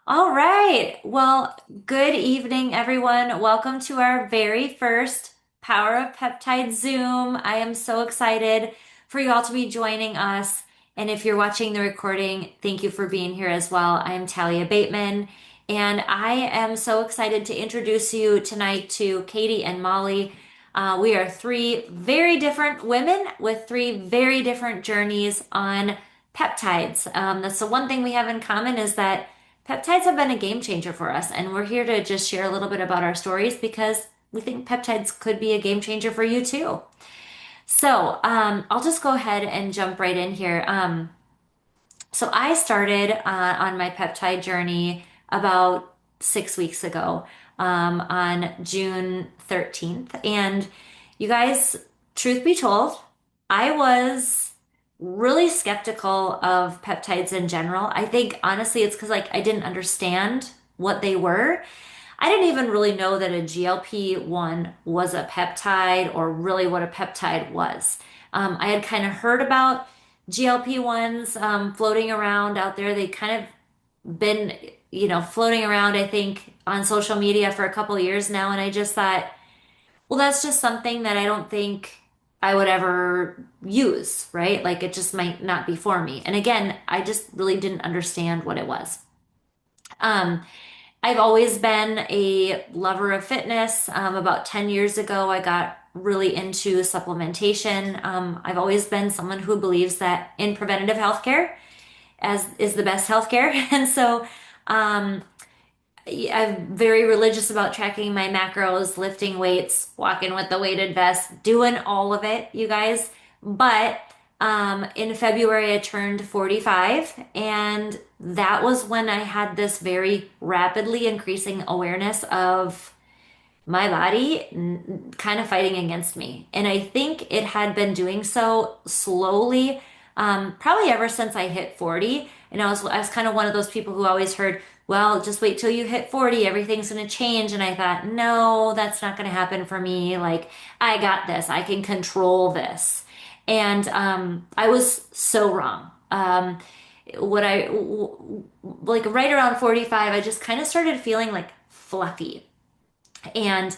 All right. Well, good evening, everyone. Welcome to our very first Power of Peptide Zoom. I am so excited for you all to be joining us. And if you're watching the recording, thank you for being here as well. I am Talia Bateman, and I am so excited to introduce you tonight to Katie and Molly. We are three very different women with three very different journeys on peptides. That's the one thing we have in common is that peptides have been a game changer for us, and we're here to just share a little bit about our stories because we think peptides could be a game changer for you too. I'll just go ahead and jump right in here. So I started on my peptide journey about 6 weeks ago, on June 13th. And you guys, truth be told, I was really skeptical of peptides in general. I think honestly it's because I didn't understand what they were. I didn't even really know that a GLP-1 was a peptide or really what a peptide was. I had kind of heard about GLP-1s floating around out there. They kind of been, floating around, I think, on social media for a couple of years now. And I just thought, well, that's just something that I don't think I would ever use, right? Like it just might not be for me. And again, I just really didn't understand what it was. Um, I've always been a lover of fitness. About 10 years ago, I got really into supplementation. I've always been someone who believes that in preventative healthcare as is the best healthcare. And so um, I'm very religious about tracking my macros, lifting weights, walking with the weighted vest, doing all of it, you guys. But in February, I turned 45, and that was when I had this very rapidly increasing awareness of my body kind of fighting against me. And I think it had been doing so slowly, probably ever since I hit 40. And I was kind of one of those people who always heard, well, just wait till you hit 40, everything's going to change. And I thought, no, that's not going to happen for me. Like, I got this, I can control this. And I was so wrong. What I like right around 45, I just kind of started feeling like fluffy. And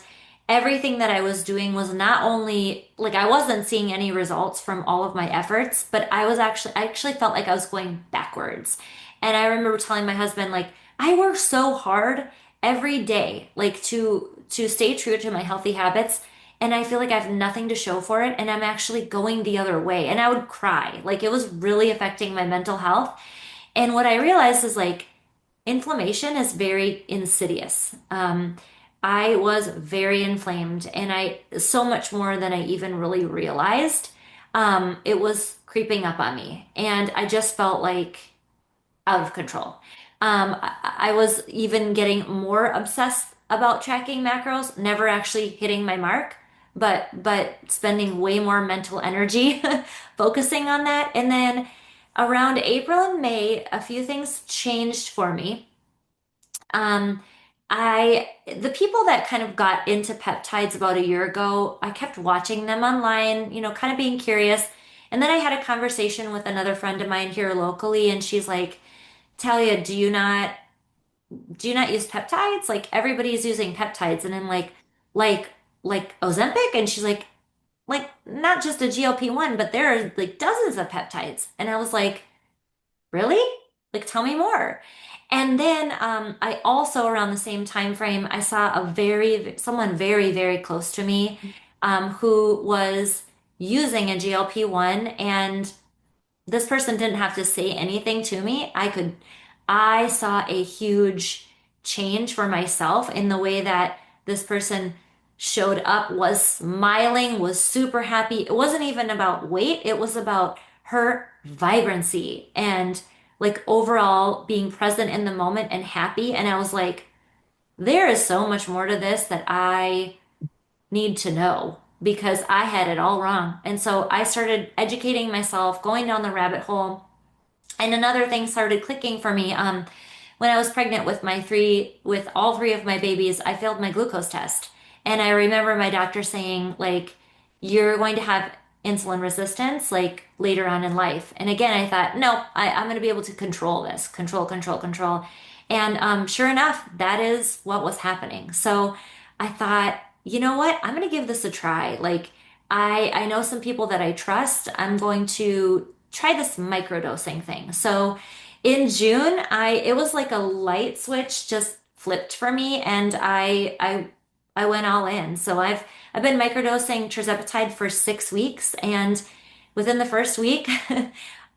everything that I was doing was not only like I wasn't seeing any results from all of my efforts, but I actually felt like I was going backwards. And I remember telling my husband, like, I work so hard every day, like to stay true to my healthy habits. And I feel like I have nothing to show for it, and I'm actually going the other way. And I would cry. Like it was really affecting my mental health. And what I realized is like inflammation is very insidious. I was very inflamed, and so much more than I even really realized. It was creeping up on me, and I just felt like out of control. I was even getting more obsessed about tracking macros, never actually hitting my mark, but spending way more mental energy focusing on that. And then around April and May, a few things changed for me. Um, the people that kind of got into peptides about a year ago, I kept watching them online, kind of being curious. And then I had a conversation with another friend of mine here locally, and she's like, Talia, do you not use peptides? Like everybody's using peptides. And I'm like, like Ozempic? And she's like not just a GLP-1, but there are like dozens of peptides. And I was like, really? Like, tell me more. And then I also around the same time frame, I saw someone very, very close to me who was using a GLP-1, and this person didn't have to say anything to me. I saw a huge change for myself in the way that this person showed up, was smiling, was super happy. It wasn't even about weight, it was about her vibrancy and like overall being present in the moment and happy. And I was like, there is so much more to this that I need to know because I had it all wrong. And so I started educating myself, going down the rabbit hole. And another thing started clicking for me. When I was pregnant with all three of my babies, I failed my glucose test. And I remember my doctor saying, like, you're going to have insulin resistance like later on in life. And again, I thought, no, I'm going to be able to control this, control, control, control. And sure enough, that is what was happening. So I thought, you know what? I'm going to give this a try. Like I know some people that I trust. I'm going to try this microdosing thing. So in June, I it was like a light switch just flipped for me, and I went all in. So I've been microdosing tirzepatide for 6 weeks, and within the first week,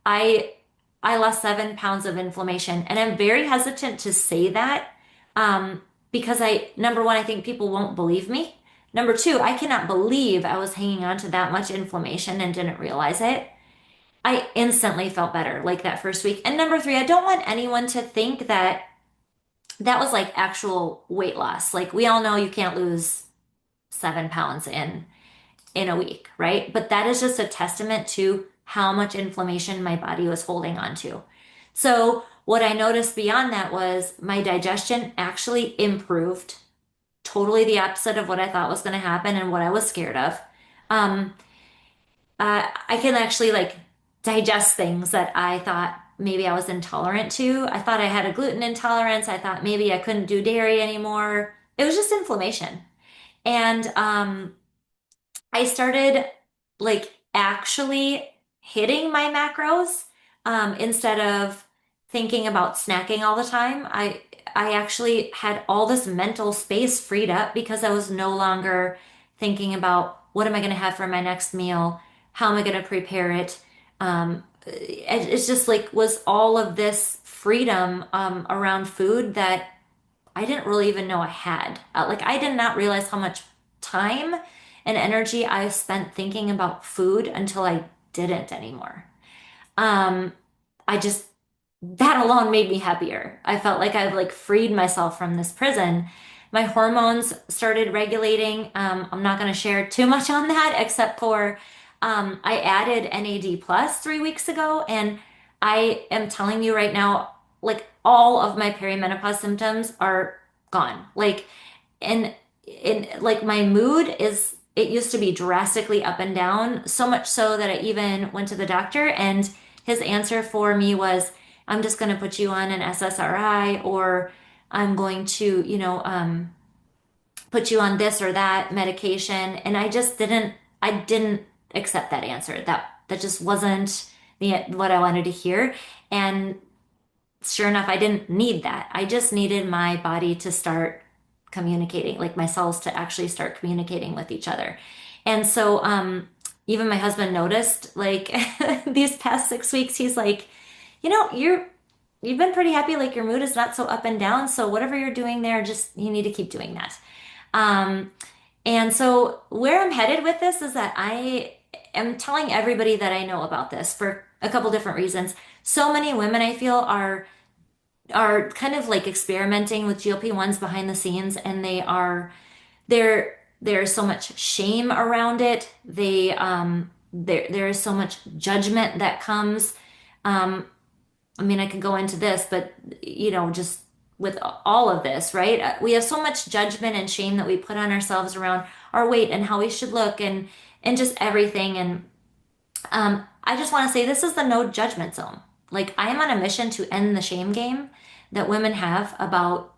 I I lost 7 pounds of inflammation, and I'm very hesitant to say that because number one, I think people won't believe me. Number two, I cannot believe I was hanging on to that much inflammation and didn't realize it. I instantly felt better like that first week. And number three, I don't want anyone to think that that was like actual weight loss. Like we all know you can't lose 7 pounds in a week, right? But that is just a testament to how much inflammation my body was holding on to. So what I noticed beyond that was my digestion actually improved, totally the opposite of what I thought was going to happen and what I was scared of. Um, I can actually like digest things that I thought maybe I was intolerant to. I thought I had a gluten intolerance. I thought maybe I couldn't do dairy anymore. It was just inflammation. And I started like actually hitting my macros instead of thinking about snacking all the time. I actually had all this mental space freed up because I was no longer thinking about what am I going to have for my next meal? How am I going to prepare it? It's just like was all of this freedom around food that I didn't really even know I had. Like I did not realize how much time and energy I spent thinking about food until I didn't anymore. Um, I just that alone made me happier. I felt like I've like freed myself from this prison. My hormones started regulating. I'm not going to share too much on that, except for I added NAD plus 3 weeks ago, and I am telling you right now, like all of my perimenopause symptoms are gone. Like and in like my mood is it used to be drastically up and down, so much so that I even went to the doctor and his answer for me was, I'm just going to put you on an SSRI or I'm going to, put you on this or that medication. And I didn't accept that answer. That just wasn't what I wanted to hear. And sure enough, I didn't need that. I just needed my body to start communicating, like my cells to actually start communicating with each other. And so, even my husband noticed, like these past 6 weeks, he's like, you've been pretty happy. Like your mood is not so up and down. So whatever you're doing there, just you need to keep doing that. Um, and so where I'm headed with this is that I am telling everybody that I know about this for a couple different reasons. So many women I feel are kind of like experimenting with GLP-1s behind the scenes, and there's so much shame around it. There is so much judgment that comes. I mean, I could go into this, but just with all of this, right? We have so much judgment and shame that we put on ourselves around our weight and how we should look and just everything. And I just want to say this is the no judgment zone. Like I am on a mission to end the shame game that women have about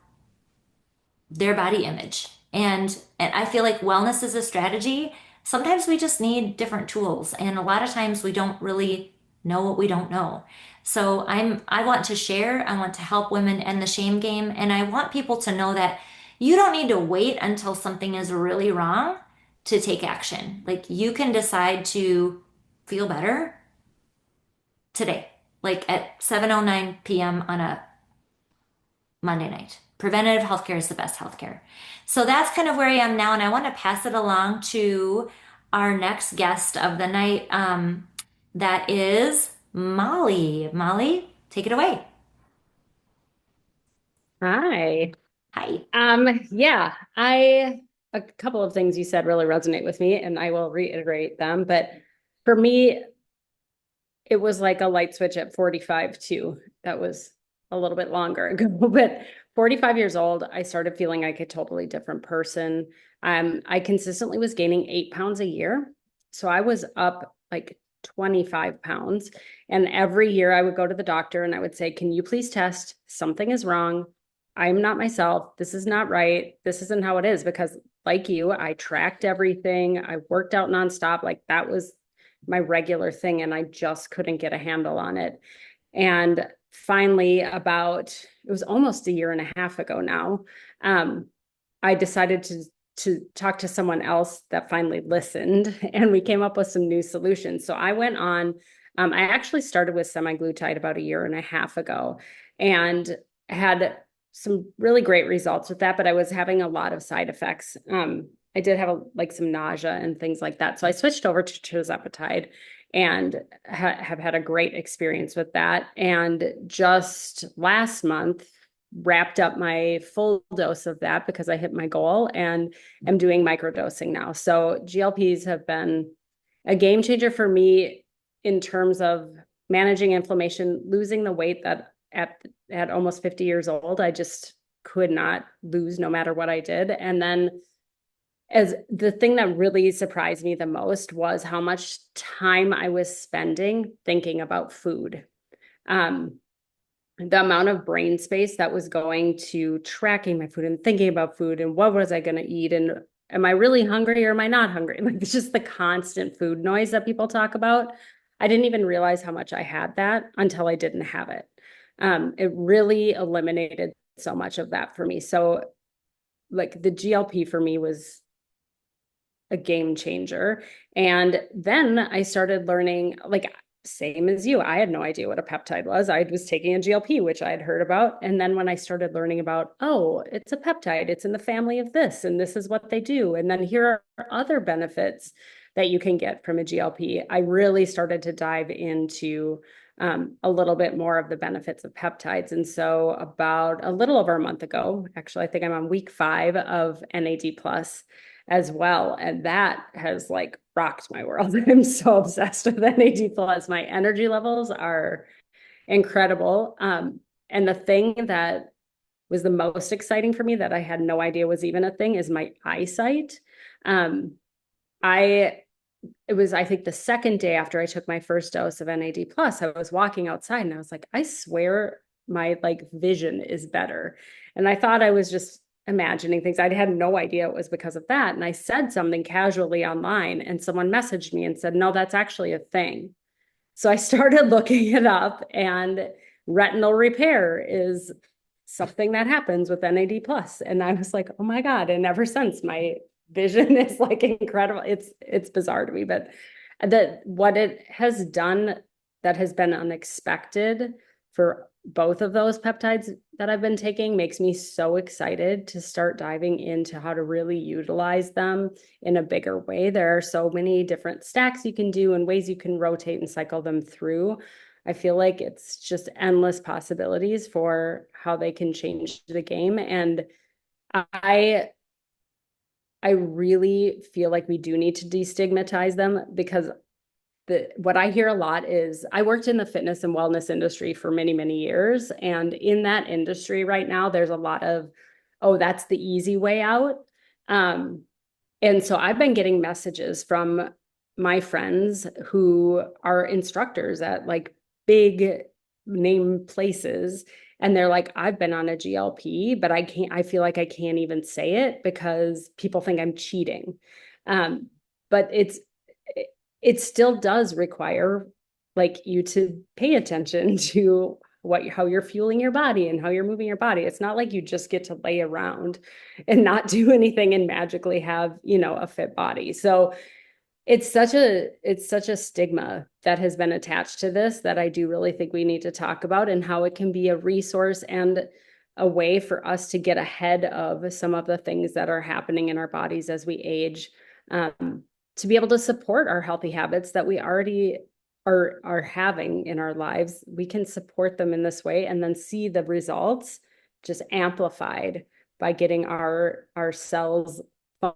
their body image. And I feel like wellness is a strategy. Sometimes we just need different tools, and a lot of times we don't really know what we don't know. So I want to share, I want to help women end the shame game, and I want people to know that you don't need to wait until something is really wrong to take action. Like you can decide to feel better today, like at 7:09 p.m. on a Monday night. Preventative healthcare is the best healthcare. So that's kind of where I am now, and I want to pass it along to our next guest of the night. That is Molly. Molly, take it away. Hi. Hi. Yeah, a couple of things you said really resonate with me, and I will reiterate them. But for me, it was like a light switch at 45 too. That was a little bit longer ago, but 45 years old, I started feeling like a totally different person. I consistently was gaining 8 pounds a year. So I was up like 25 pounds. And every year I would go to the doctor and I would say, can you please test? Something is wrong. I'm not myself. This is not right. This isn't how it is. Because, like you, I tracked everything. I worked out nonstop. Like that was my regular thing. And I just couldn't get a handle on it. And finally, it was almost a year and a half ago now, I decided to talk to someone else that finally listened, and we came up with some new solutions. So I went on, I actually started with semaglutide about a year and a half ago and had some really great results with that, but I was having a lot of side effects. I did have like some nausea and things like that. So I switched over to tirzepatide and have had a great experience with that. And just last month, wrapped up my full dose of that because I hit my goal and am doing microdosing now. So GLPs have been a game changer for me in terms of managing inflammation, losing the weight that at almost 50 years old, I just could not lose no matter what I did. And then as the thing that really surprised me the most was how much time I was spending thinking about food. Um, the amount of brain space that was going to tracking my food and thinking about food and what was I going to eat and am I really hungry or am I not hungry? Like it's just the constant food noise that people talk about. I didn't even realize how much I had that until I didn't have it. It really eliminated so much of that for me. So like the GLP for me was a game changer. And then I started learning, like, same as you, I had no idea what a peptide was. I was taking a GLP, which I had heard about. And then when I started learning about, oh, it's a peptide, it's in the family of this, and this is what they do. And then here are other benefits that you can get from a GLP. I really started to dive into a little bit more of the benefits of peptides. And so, about a little over a month ago, actually, I think I'm on week 5 of NAD plus as well. And that has like rocked my world. I'm so obsessed with NAD plus. My energy levels are incredible. And the thing that was the most exciting for me that I had no idea was even a thing is my eyesight. Um, I it was I think the second day after I took my first dose of NAD plus, I was walking outside and I was like, I swear my like vision is better. And I thought I was just imagining things. I had no idea it was because of that. And I said something casually online and someone messaged me and said, no, that's actually a thing. So I started looking it up, and retinal repair is something that happens with NAD plus. And I was like, oh my God. And ever since my vision is like incredible. It's bizarre to me, but that what it has done that has been unexpected for both of those peptides that I've been taking makes me so excited to start diving into how to really utilize them in a bigger way. There are so many different stacks you can do and ways you can rotate and cycle them through. I feel like it's just endless possibilities for how they can change the game. And I I really feel like we do need to destigmatize them because what I hear a lot is I worked in the fitness and wellness industry for many, many years. And in that industry right now, there's a lot of, oh, that's the easy way out. Um, and so I've been getting messages from my friends who are instructors at like big name places. And they're like, I've been on a GLP, but I feel like I can't even say it because people think I'm cheating. But it still does require like you to pay attention to how you're fueling your body and how you're moving your body. It's not like you just get to lay around and not do anything and magically have, a fit body. So it's such a stigma that has been attached to this that I do really think we need to talk about, and how it can be a resource and a way for us to get ahead of some of the things that are happening in our bodies as we age, to be able to support our healthy habits that we already are having in our lives. We can support them in this way and then see the results just amplified by getting our cells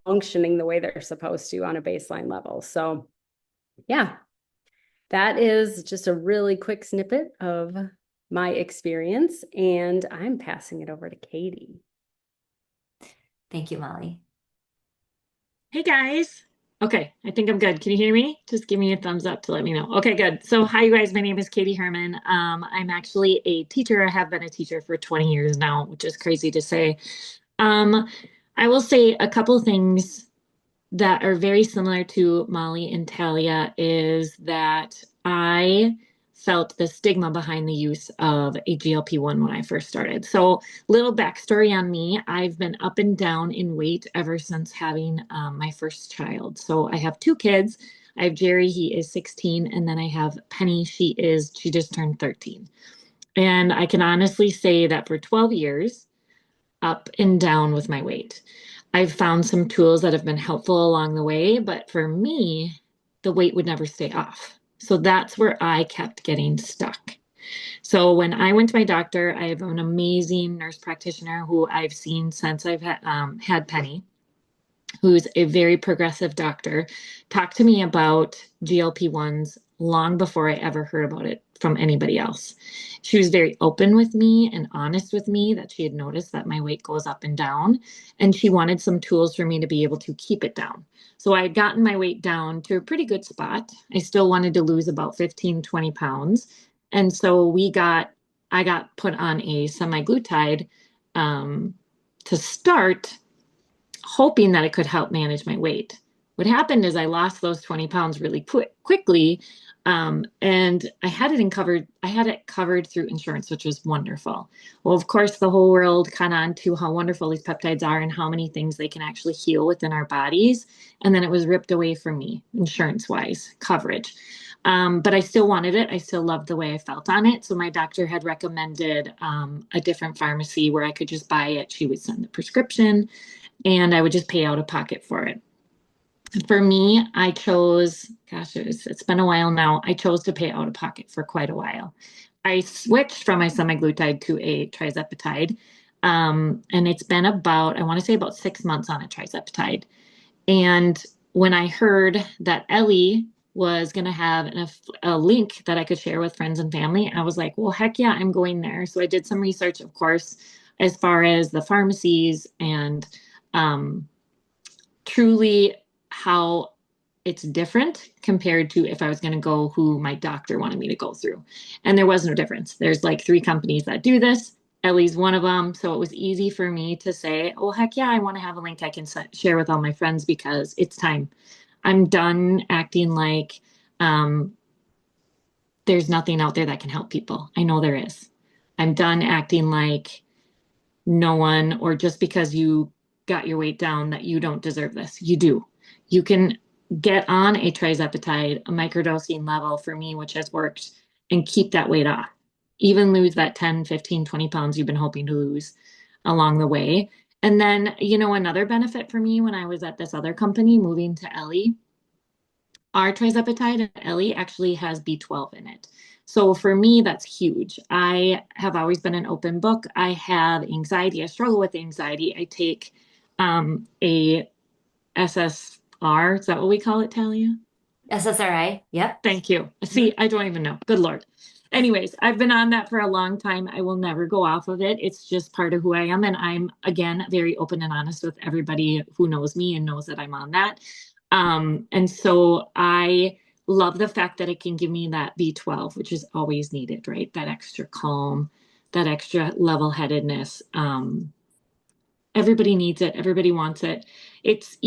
functioning the way they're supposed to on a baseline level. So yeah, that is just a really quick snippet of my experience, and I'm passing it over to Katie. Thank you, Molly. Hey guys. Okay, I think I'm good. Can you hear me? Just give me a thumbs up to let me know. Okay, good. So, hi, you guys. My name is Katie Herman. I'm actually a teacher. I have been a teacher for 20 years now, which is crazy to say. Um, I will say a couple things that are very similar to Molly and Talia is that I felt the stigma behind the use of a GLP-1 when I first started. So, little backstory on me, I've been up and down in weight ever since having my first child. So, I have two kids. I have Jerry, he is 16, and then I have Penny, she just turned 13. And I can honestly say that for 12 years, up and down with my weight. I've found some tools that have been helpful along the way, but for me, the weight would never stay off. So that's where I kept getting stuck. So when I went to my doctor, I have an amazing nurse practitioner who I've seen since I've had Penny, who's a very progressive doctor, talked to me about GLP-1s long before I ever heard about it from anybody else. She was very open with me and honest with me that she had noticed that my weight goes up and down, and she wanted some tools for me to be able to keep it down. So I had gotten my weight down to a pretty good spot. I still wanted to lose about 15, 20 pounds. And so I got put on a semaglutide um, to start, hoping that it could help manage my weight. What happened is I lost those 20 pounds really quickly. And I had it covered through insurance, which was wonderful. Well, of course, the whole world caught on to how wonderful these peptides are and how many things they can actually heal within our bodies. And then it was ripped away from me, insurance wise, coverage. But I still wanted it. I still loved the way I felt on it. So my doctor had recommended a different pharmacy where I could just buy it. She would send the prescription and I would just pay out of pocket for it. For me, I chose, gosh, it's been a while now. I chose to pay out of pocket for quite a while. I switched from my semaglutide to a trizepatide. And it's been about, I want to say about 6 months on a trizepatide. And when I heard that Ellie was going to have a link that I could share with friends and family, I was like, well, heck yeah, I'm going there. So I did some research, of course, as far as the pharmacies and um, truly how it's different compared to if I was going to go who my doctor wanted me to go through. And there was no difference. There's like three companies that do this. Ellie's one of them. So it was easy for me to say, oh, heck yeah, I want to have a link I can share with all my friends because it's time. I'm done acting like um, there's nothing out there that can help people. I know there is. I'm done acting like no one, or just because you got your weight down, that you don't deserve this. You do. You can get on a trizepatide, a microdosing level for me, which has worked, and keep that weight off. Even lose that 10, 15, 20 pounds you've been hoping to lose along the way. And then, another benefit for me when I was at this other company moving to Ellie, our trizepatide and Ellie actually has B12 in it. So for me, that's huge. I have always been an open book. I have anxiety. I struggle with anxiety. I take a SSR. Is that what we call it, Talia? SSRI. Yep. Thank you. Mhm. See, I don't even know. Good Lord. Anyways, I've been on that for a long time. I will never go off of it. It's just part of who I am. And I'm, again, very open and honest with everybody who knows me and knows that I'm on that. And so I love the fact that it can give me that B12, which is always needed, right? That extra calm, that extra level headedness. Everybody needs it. Everybody wants it. It's,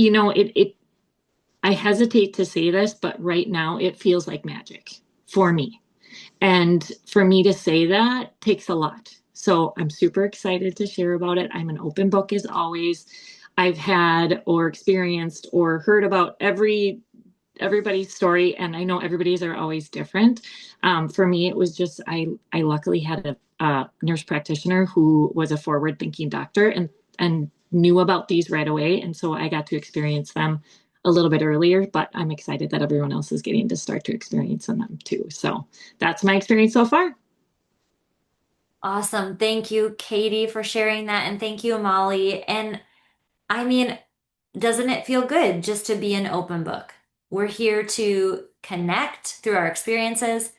I hesitate to say this, but right now it feels like magic for me. And for me to say that takes a lot. So I'm super excited to share about it. I'm an open book as always. I've had or experienced or heard about everybody's story, and I know everybody's are always different. For me, it was just I luckily had a nurse practitioner who was a forward thinking doctor and knew about these right away, and so I got to experience them a little bit earlier. But I'm excited that everyone else is getting to start to experience them too. So that's my experience so far. Awesome. Thank you, Katie, for sharing that. And thank you, Molly. And I mean, doesn't it feel good just to be an open book? We're here to connect through our experiences.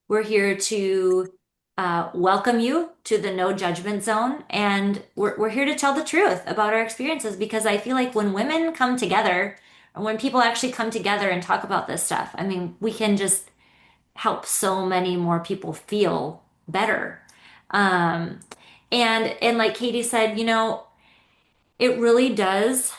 We're here to welcome you to the no judgment zone. And we're here to tell the truth about our experiences because I feel like when women come together, when people actually come together and talk about this stuff, I mean, we can just help so many more people feel better. Um, and like Katie said, it really does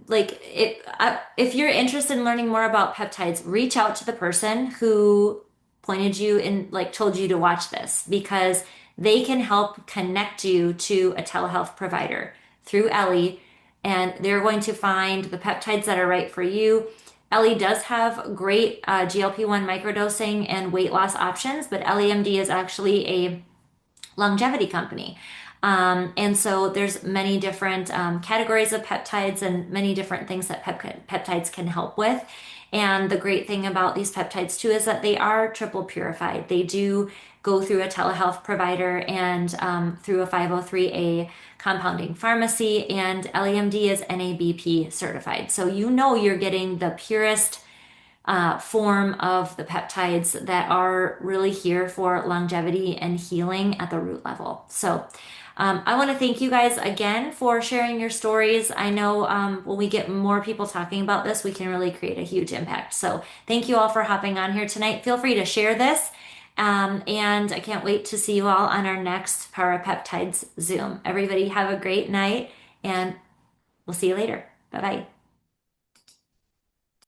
if you're interested in learning more about peptides, reach out to the person who pointed you and like told you to watch this because they can help connect you to a telehealth provider through Ellie, and they're going to find the peptides that are right for you. Ellie does have great GLP-1 microdosing and weight loss options, but LEMD is actually a longevity company. And so there's many different categories of peptides and many different things that peptides can help with. And the great thing about these peptides too is that they are triple purified. They do go through a telehealth provider and through a 503A compounding pharmacy, and LEMD is NABP certified. So you're getting the purest form of the peptides that are really here for longevity and healing at the root level. So, I want to thank you guys again for sharing your stories. I know when we get more people talking about this, we can really create a huge impact. So, thank you all for hopping on here tonight. Feel free to share this. And I can't wait to see you all on our next Power of Peptides Zoom. Everybody have a great night, and we'll see you later. Bye bye.